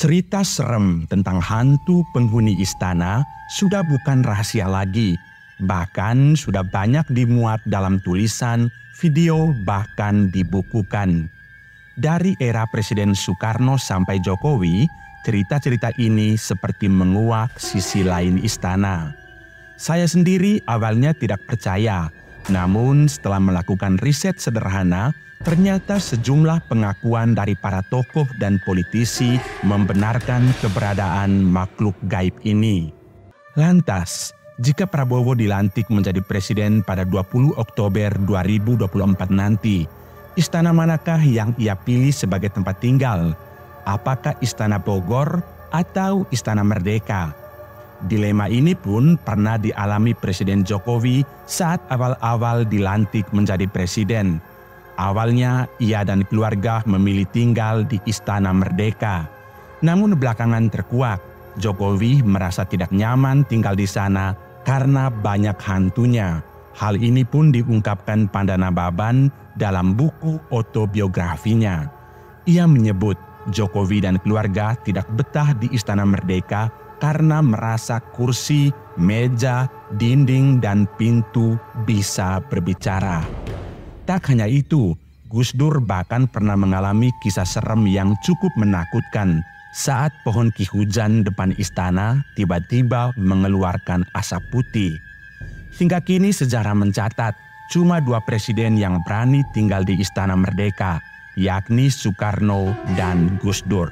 Cerita serem tentang hantu penghuni istana sudah bukan rahasia lagi. Bahkan sudah banyak dimuat dalam tulisan, video, bahkan dibukukan. Dari era Presiden Soekarno sampai Jokowi, cerita-cerita ini seperti menguak sisi lain istana. Saya sendiri awalnya tidak percaya, namun setelah melakukan riset sederhana, ternyata sejumlah pengakuan dari para tokoh dan politisi membenarkan keberadaan makhluk gaib ini. Lantas, jika Prabowo dilantik menjadi presiden pada 20 Oktober 2024 nanti, istana manakah yang ia pilih sebagai tempat tinggal? Apakah Istana Bogor atau Istana Merdeka? Dilema ini pun pernah dialami Presiden Jokowi saat awal-awal dilantik menjadi presiden. Awalnya ia dan keluarga memilih tinggal di Istana Merdeka. Namun belakangan terkuak, Jokowi merasa tidak nyaman tinggal di sana karena banyak hantunya. Hal ini pun diungkapkan Pandana Baban dalam buku autobiografinya. Ia menyebut Jokowi dan keluarga tidak betah di Istana Merdeka karena merasa kursi, meja, dinding, dan pintu bisa berbicara. Tak hanya itu, Gus Dur bahkan pernah mengalami kisah serem yang cukup menakutkan saat pohon ki hujan depan istana tiba-tiba mengeluarkan asap putih. Hingga kini sejarah mencatat cuma 2 presiden yang berani tinggal di Istana Merdeka, yakni Soekarno dan Gus Dur.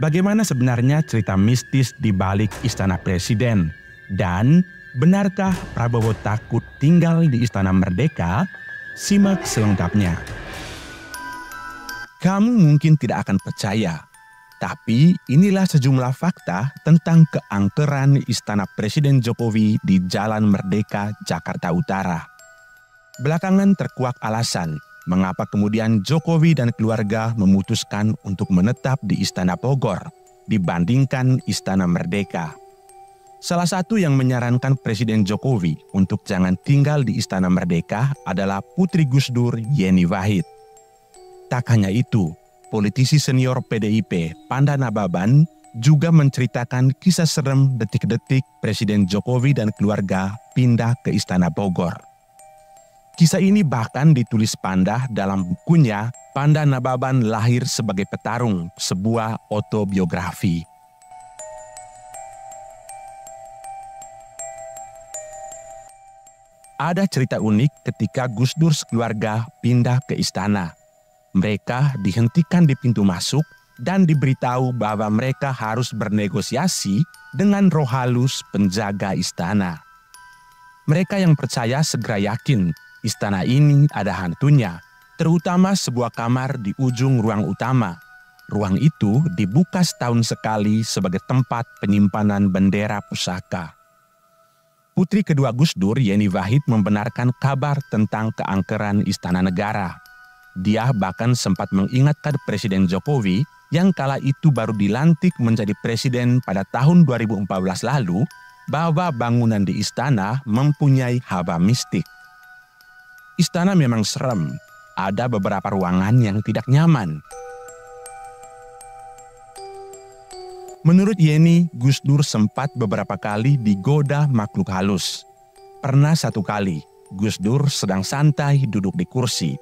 Bagaimana sebenarnya cerita mistis di balik Istana Presiden? Dan benarkah Prabowo takut tinggal di Istana Merdeka? Simak selengkapnya. Kamu mungkin tidak akan percaya, tapi inilah sejumlah fakta tentang keangkeran Istana Presiden Jokowi di Jalan Merdeka, Jakarta Utara. Belakangan terkuak alasan mengapa kemudian Jokowi dan keluarga memutuskan untuk menetap di Istana Bogor dibandingkan Istana Merdeka. Salah satu yang menyarankan Presiden Jokowi untuk jangan tinggal di Istana Merdeka adalah Putri Gus Dur, Yeni Wahid. Tak hanya itu, politisi senior PDIP, Pandana Baban, juga menceritakan kisah serem detik-detik Presiden Jokowi dan keluarga pindah ke Istana Bogor. Kisah ini bahkan ditulis Panda dalam bukunya Pandana Baban Lahir Sebagai Petarung, sebuah autobiografi. Ada cerita unik ketika Gus Dur sekeluarga pindah ke istana. Mereka dihentikan di pintu masuk dan diberitahu bahwa mereka harus bernegosiasi dengan roh halus penjaga istana. Mereka yang percaya segera yakin istana ini ada hantunya, terutama sebuah kamar di ujung ruang utama. Ruang itu dibuka setahun sekali sebagai tempat penyimpanan bendera pusaka. Putri kedua Gus Dur, Yeni Wahid, membenarkan kabar tentang keangkeran Istana Negara. Dia bahkan sempat mengingatkan Presiden Jokowi yang kala itu baru dilantik menjadi presiden pada tahun 2014 lalu bahwa bangunan di istana mempunyai hawa mistik. Istana memang serem, ada beberapa ruangan yang tidak nyaman. Menurut Yeni, Gus Dur sempat beberapa kali digoda makhluk halus. Pernah satu kali, Gus Dur sedang santai duduk di kursi.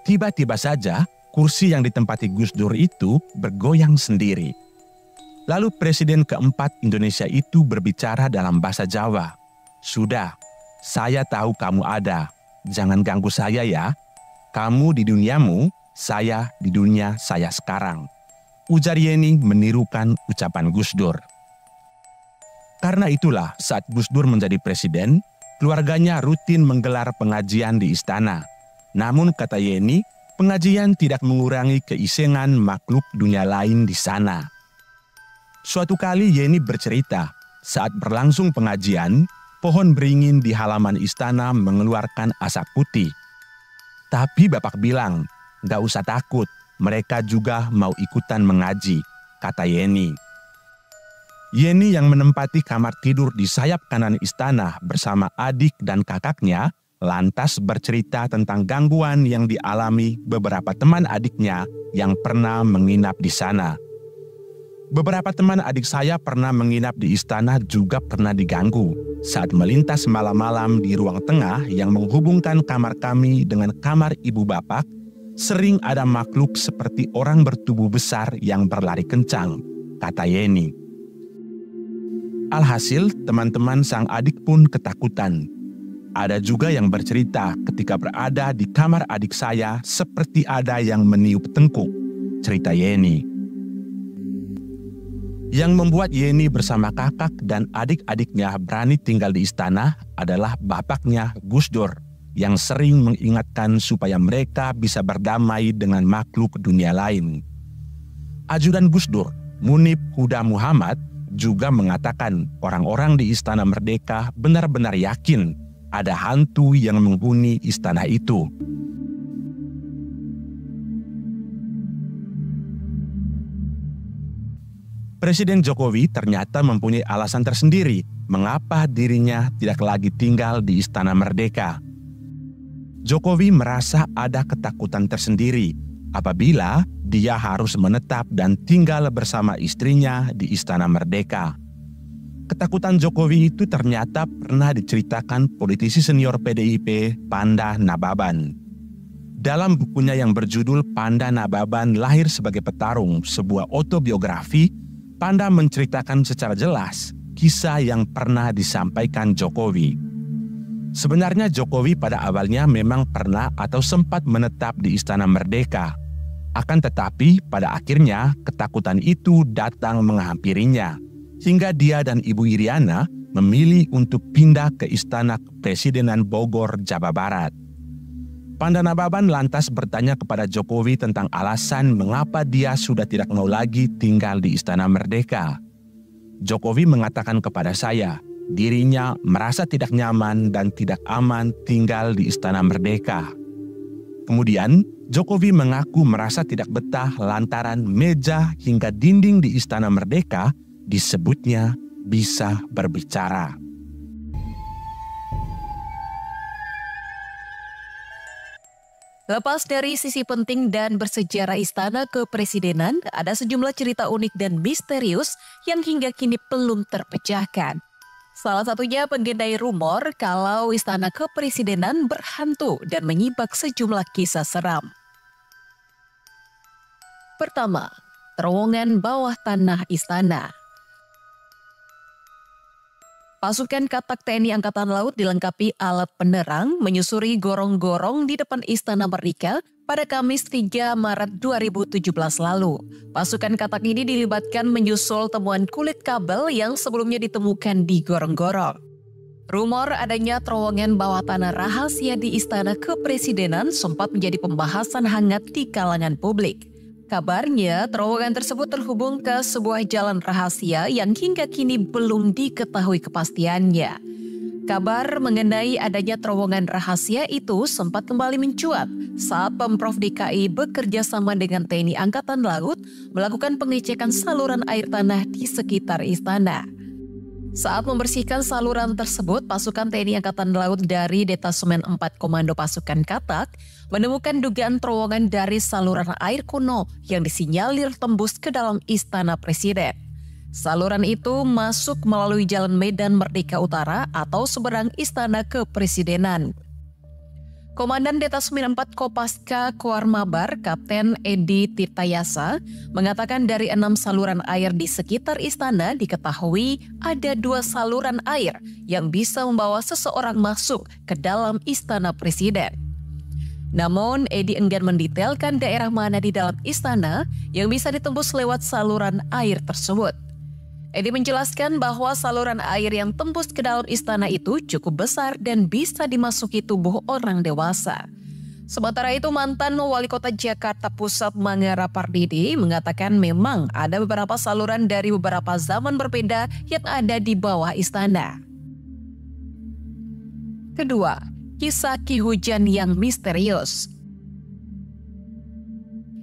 Tiba-tiba saja, kursi yang ditempati Gus Dur itu bergoyang sendiri. Lalu Presiden keempat Indonesia itu berbicara dalam bahasa Jawa. "Sudah, saya tahu kamu ada. Jangan ganggu saya ya. Kamu di duniamu, saya di dunia saya sekarang," ujar Yeni menirukan ucapan Gus Dur. Karena itulah saat Gus Dur menjadi presiden, keluarganya rutin menggelar pengajian di istana. Namun kata Yeni, pengajian tidak mengurangi keisengan makhluk dunia lain di sana. Suatu kali Yeni bercerita, saat berlangsung pengajian, pohon beringin di halaman istana mengeluarkan asap putih. Tapi Bapak bilang, "Gak usah takut. Mereka juga mau ikutan mengaji," kata Yeni. Yeni yang menempati kamar tidur di sayap kanan istana bersama adik dan kakaknya lantas bercerita tentang gangguan yang dialami beberapa teman adiknya yang pernah menginap di sana. Beberapa teman adik saya pernah menginap di istana juga pernah diganggu saat melintas malam-malam di ruang tengah yang menghubungkan kamar kami dengan kamar ibu bapak. Sering ada makhluk seperti orang bertubuh besar yang berlari kencang, kata Yeni. Alhasil, teman-teman sang adik pun ketakutan. Ada juga yang bercerita ketika berada di kamar adik saya seperti ada yang meniup tengkuk, cerita Yeni. Yang membuat Yeni bersama kakak dan adik-adiknya berani tinggal di istana adalah bapaknya Gus Dur yang sering mengingatkan supaya mereka bisa berdamai dengan makhluk dunia lain. Ajudan Gus Dur, Munib Huda Muhammad, juga mengatakan orang-orang di Istana Merdeka benar-benar yakin ada hantu yang menghuni istana itu. Presiden Jokowi ternyata mempunyai alasan tersendiri mengapa dirinya tidak lagi tinggal di Istana Merdeka. Jokowi merasa ada ketakutan tersendiri apabila dia harus menetap dan tinggal bersama istrinya di Istana Merdeka. Ketakutan Jokowi itu ternyata pernah diceritakan politisi senior PDIP Panda Nababan. Dalam bukunya yang berjudul Panda Nababan Lahir Sebagai Petarung, sebuah autobiografi, Panda menceritakan secara jelas kisah yang pernah disampaikan Jokowi. Sebenarnya Jokowi pada awalnya memang pernah atau sempat menetap di Istana Merdeka. Akan tetapi pada akhirnya ketakutan itu datang menghampirinya, hingga dia dan Ibu Iriana memilih untuk pindah ke Istana Kepresidenan Bogor, Jawa Barat. Panda Nababan lantas bertanya kepada Jokowi tentang alasan mengapa dia sudah tidak mau lagi tinggal di Istana Merdeka. Jokowi mengatakan kepada saya, dirinya merasa tidak nyaman dan tidak aman tinggal di Istana Merdeka. Kemudian, Jokowi mengaku merasa tidak betah lantaran meja hingga dinding di Istana Merdeka disebutnya bisa berbicara. Lepas dari sisi penting dan bersejarah Istana Kepresidenan, ada sejumlah cerita unik dan misterius yang hingga kini belum terpecahkan. Salah satunya mengenai rumor kalau Istana Kepresidenan berhantu dan menyibak sejumlah kisah seram. Pertama, terowongan bawah tanah istana. Pasukan Katak TNI Angkatan Laut dilengkapi alat penerang menyusuri gorong-gorong di depan Istana Merdeka pada Kamis 3 Maret 2017 lalu. Pasukan Katak ini dilibatkan menyusul temuan kulit kabel yang sebelumnya ditemukan di gorong-gorong. Rumor adanya terowongan bawah tanah rahasia di Istana Kepresidenan sempat menjadi pembahasan hangat di kalangan publik. Kabarnya, terowongan tersebut terhubung ke sebuah jalan rahasia yang hingga kini belum diketahui kepastiannya. Kabar mengenai adanya terowongan rahasia itu sempat kembali mencuat saat Pemprov DKI bekerja sama dengan TNI Angkatan Laut melakukan pengecekan saluran air tanah di sekitar istana. Saat membersihkan saluran tersebut, pasukan TNI Angkatan Laut dari Detasemen 4 Komando Pasukan Katak menemukan dugaan terowongan dari saluran air kuno yang disinyalir tembus ke dalam Istana Presiden. Saluran itu masuk melalui Jalan Medan Merdeka Utara atau seberang Istana Kepresidenan. Komandan Detasemen 4 Kopaska Koarmabar, Kapten Edi Tirtayasa, mengatakan dari 6 saluran air di sekitar istana diketahui ada 2 saluran air yang bisa membawa seseorang masuk ke dalam Istana Presiden. Namun, Edi enggan mendetailkan daerah mana di dalam istana yang bisa ditembus lewat saluran air tersebut. Edi menjelaskan bahwa saluran air yang tembus ke dalam istana itu cukup besar dan bisa dimasuki tubuh orang dewasa. Sementara itu, mantan Wali Kota Jakarta Pusat Mangara Pardede mengatakan memang ada beberapa saluran dari beberapa zaman berbeda yang ada di bawah istana. Kedua, kisah Ki Hujan yang misterius.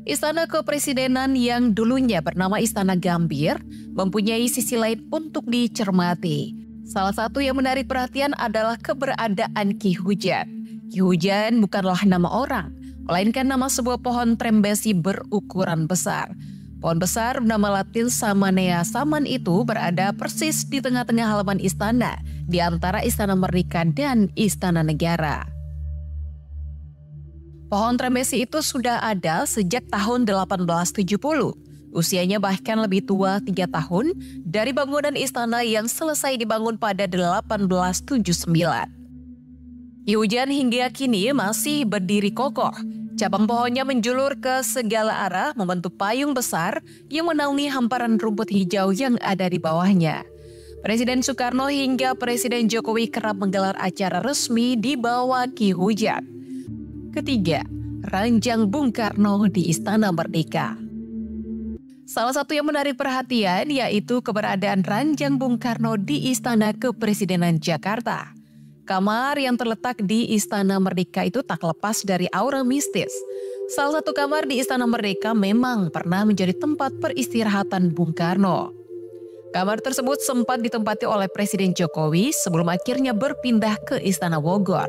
Istana Kepresidenan yang dulunya bernama Istana Gambir mempunyai sisi lain untuk dicermati. Salah satu yang menarik perhatian adalah keberadaan Ki Hujan. Ki Hujan bukanlah nama orang, melainkan nama sebuah pohon trembesi berukuran besar. Pohon besar bernama Latin Samanea Saman itu berada persis di tengah-tengah halaman istana, di antara Istana Merdeka dan Istana Negara. Pohon trembesi itu sudah ada sejak tahun 1870. Usianya bahkan lebih tua 3 tahun dari bangunan istana yang selesai dibangun pada 1879. Hujan hingga kini masih berdiri kokoh. Cabang pohonnya menjulur ke segala arah membentuk payung besar yang menaungi hamparan rumput hijau yang ada di bawahnya. Presiden Soekarno hingga Presiden Jokowi kerap menggelar acara resmi di bawah Ki Hujan. Ketiga, ranjang Bung Karno di Istana Merdeka. Salah satu yang menarik perhatian yaitu keberadaan ranjang Bung Karno di Istana Kepresidenan Jakarta. Kamar yang terletak di Istana Merdeka itu tak lepas dari aura mistis. Salah satu kamar di Istana Merdeka memang pernah menjadi tempat peristirahatan Bung Karno. Kamar tersebut sempat ditempati oleh Presiden Jokowi sebelum akhirnya berpindah ke Istana Bogor.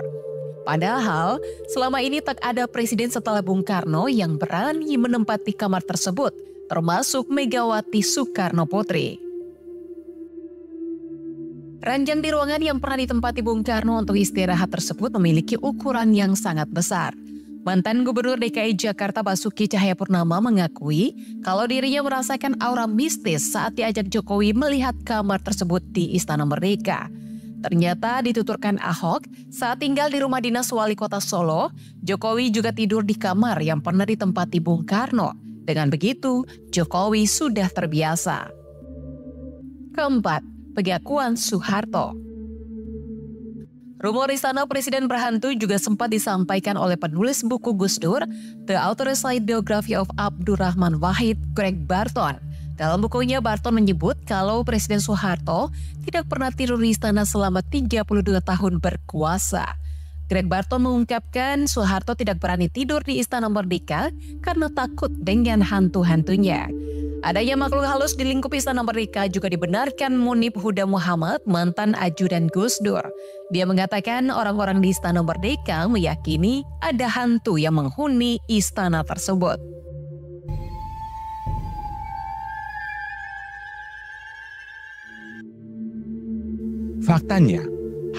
Padahal selama ini tak ada presiden setelah Bung Karno yang berani menempati kamar tersebut, termasuk Megawati Soekarno Putri. Ranjang di ruangan yang pernah ditempati Bung Karno untuk istirahat tersebut memiliki ukuran yang sangat besar. Mantan Gubernur DKI Jakarta Basuki Cahayapurnama mengakui kalau dirinya merasakan aura mistis saat diajak Jokowi melihat kamar tersebut di Istana Merdeka. Ternyata dituturkan Ahok saat tinggal di rumah dinas Wali Kota Solo, Jokowi juga tidur di kamar yang pernah ditempati Bung Karno. Dengan begitu, Jokowi sudah terbiasa. Keempat, pengakuan Soeharto. Rumor istana presiden berhantu juga sempat disampaikan oleh penulis buku Gus Dur, The Authorized Biography of Abdurrahman Wahid, Greg Barton. Dalam bukunya, Barton menyebut kalau Presiden Soeharto tidak pernah tidur di istana selama 32 tahun berkuasa. Greg Barton mengungkapkan Soeharto tidak berani tidur di Istana Merdeka karena takut dengan hantu-hantunya. Adanya makhluk halus di lingkup Istana Merdeka juga dibenarkan Munib Huda Muhammad, mantan ajudan Gus Dur. Dia mengatakan orang-orang di Istana Merdeka meyakini ada hantu yang menghuni istana tersebut. Faktanya,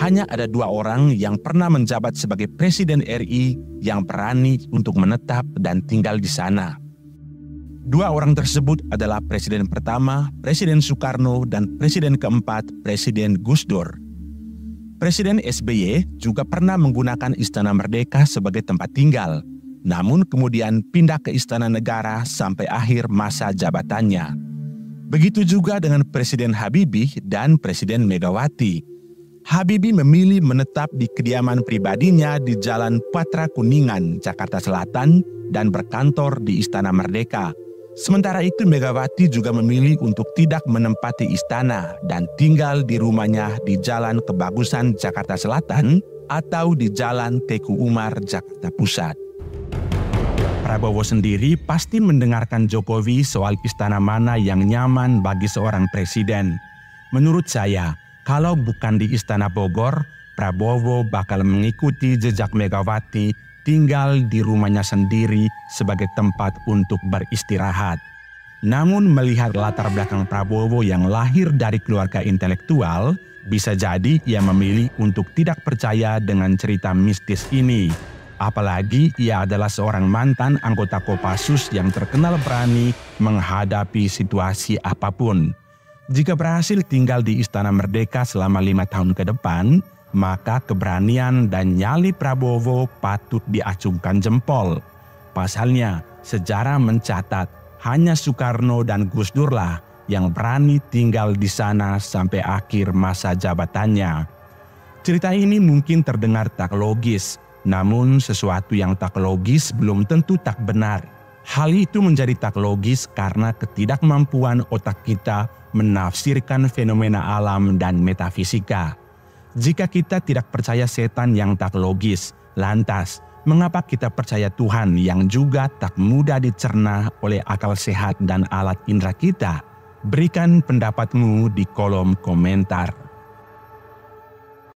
hanya ada 2 orang yang pernah menjabat sebagai Presiden RI yang berani untuk menetap dan tinggal di sana. 2 orang tersebut adalah Presiden pertama, Presiden Soekarno, dan Presiden keempat, Presiden Gus Dur. Presiden SBY juga pernah menggunakan Istana Merdeka sebagai tempat tinggal, namun kemudian pindah ke Istana Negara sampai akhir masa jabatannya. Begitu juga dengan Presiden Habibie dan Presiden Megawati. Habibie memilih menetap di kediaman pribadinya di Jalan Patra Kuningan, Jakarta Selatan, dan berkantor di Istana Merdeka. Sementara itu Megawati juga memilih untuk tidak menempati istana dan tinggal di rumahnya di Jalan Kebagusan, Jakarta Selatan, atau di Jalan Teku Umar, Jakarta Pusat. Prabowo sendiri pasti mendengarkan Jokowi soal istana mana yang nyaman bagi seorang presiden. Menurut saya, kalau bukan di Istana Bogor, Prabowo bakal mengikuti jejak Megawati, tinggal di rumahnya sendiri sebagai tempat untuk beristirahat. Namun melihat latar belakang Prabowo yang lahir dari keluarga intelektual, bisa jadi ia memilih untuk tidak percaya dengan cerita mistis ini. Apalagi ia adalah seorang mantan anggota Kopassus yang terkenal berani menghadapi situasi apapun. Jika berhasil tinggal di Istana Merdeka selama 5 tahun ke depan, maka keberanian dan nyali Prabowo patut diacungkan jempol. Pasalnya, sejarah mencatat hanya Soekarno dan Gus Durlah yang berani tinggal di sana sampai akhir masa jabatannya. Cerita ini mungkin terdengar tak logis, namun sesuatu yang tak logis belum tentu tak benar. Hal itu menjadi tak logis karena ketidakmampuan otak kita menafsirkan fenomena alam dan metafisika. Jika kita tidak percaya setan yang tak logis, lantas mengapa kita percaya Tuhan yang juga tak mudah dicerna oleh akal sehat dan alat indera kita? Berikan pendapatmu di kolom komentar.